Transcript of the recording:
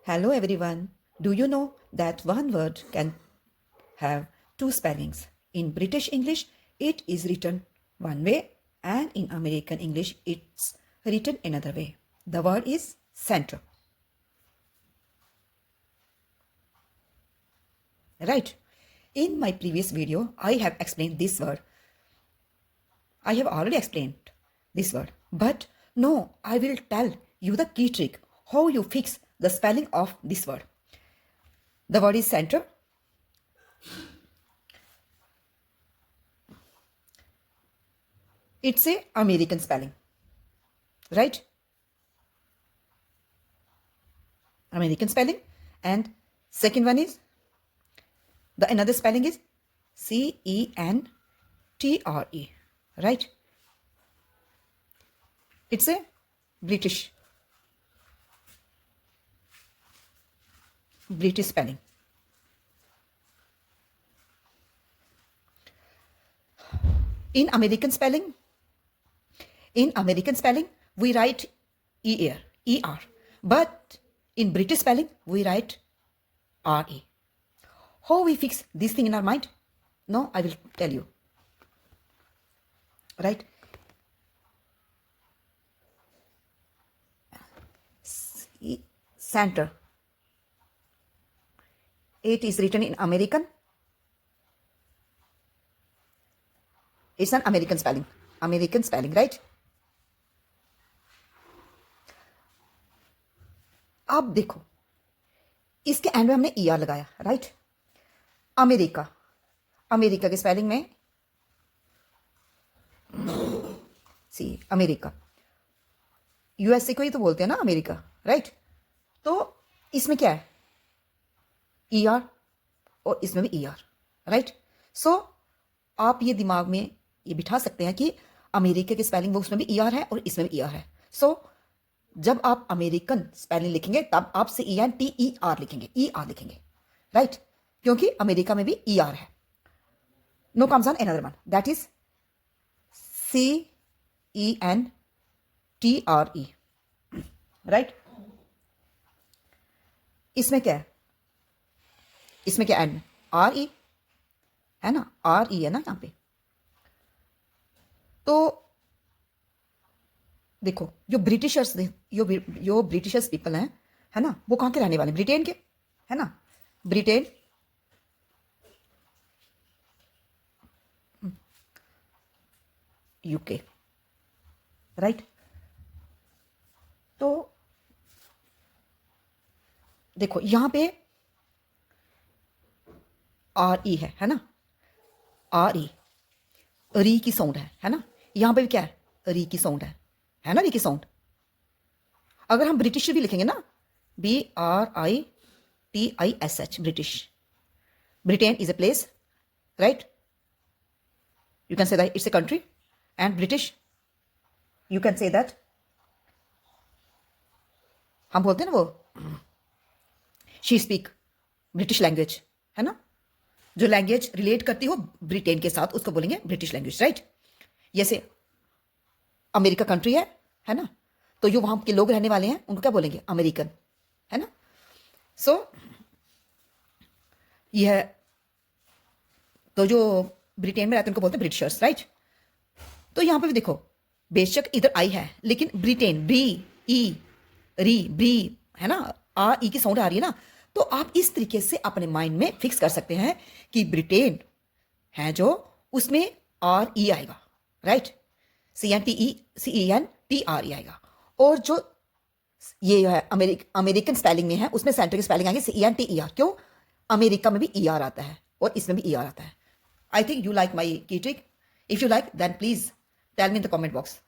Hello everyone. Do you know that one word can have two spellings? In British English, it is written one way, and in American English, it's written another way. The word is center. Right? In my previous video, I have explained this word. I have already explained this word. But no, I will tell you the key trick, how you fix the spelling of this word. The word is center. It's a American spelling, right? American spelling. And second one is, the another spelling is Centre, right? It's a British spelling. In American spelling, we write ER, but in British spelling, we write RE. How we fix this thing in our mind? No, I will tell you. Right? Center. It is written in American. It's an American spelling, right? अब देखो, इसके and में हमने ER लगाया, right? America के spelling में America, USA को ही तो बोलते हैं ना अमेरिका, राइट? तो इसमें क्या है? ER और इसमें भी ER, राइट? सो आप ये दिमाग में ये बिठा सकते हैं कि अमेरिका की स्पेलिंग वो उसमें भी ER है और इसमें भी ER है. सो जब आप अमेरिकन स्पेलिंग लिखेंगे तब आप CENTER लिखेंगे, ER लिखेंगे, राइट? क्योंकि अमेरिका में भी ER है. Know comes on another one, that is CENTRE, right? इसमें क्या है? इसमें क्या एंड में? RE है ना, RE है ना यहां पे. तो देखो, जो ब्रिटिशर्स पीपल हैं, है ना, वो कहां के रहने वाले? ब्रिटेन के, है ना? Britain, UK, right? तो देखो यहां पे RE है ना, RE री की साउंड है ना? यहां पे भी क्या है? री की साउंड है ना, री की साउंड. अगर हम ब्रिटिश भी लिखेंगे ना, BRITISH, British. Britain is a place, right? You can say that it's a country. And British, you can say that, हम बोलते हैं ना वो, शी स्पीक ब्रिटिश लैंग्वेज, है ना? जो लैंग्वेज रिलेट करती हो ब्रिटेन के साथ उसको बोलेंगे ब्रिटिश लैंग्वेज, राइट? जैसे अमेरिका कंट्री है ना, तो जो वहां के लोग रहने वाले हैं उनको क्या बोलेंगे? अमेरिकन, है ना? सो यह तो जो ब्रिटेन में रहते हैं उनको बोलते हैं ब्रिटिशर्स, राइट? तो यहां पे भी देखो, बेशक इधर आई है लेकिन ब्रिटेन, ब्री है ना, RE की साउंड आ रही है ना. तो आप इस तरीके से अपने माइंड में फिक्स कर सकते हैं कि ब्रिटेन है जो, उसमें RE आएगा, राइट? CENTRE आएगा. और जो ये है अमेरिकन स्पेलिंग में है, उसमें सेंटर की स्पेलिंग आएगी CENTER. क्यों? अमेरिका में भी ER आता है और इसमें भी ER आता है. I think you like my key trick. If you like, then please tell me in the comment box.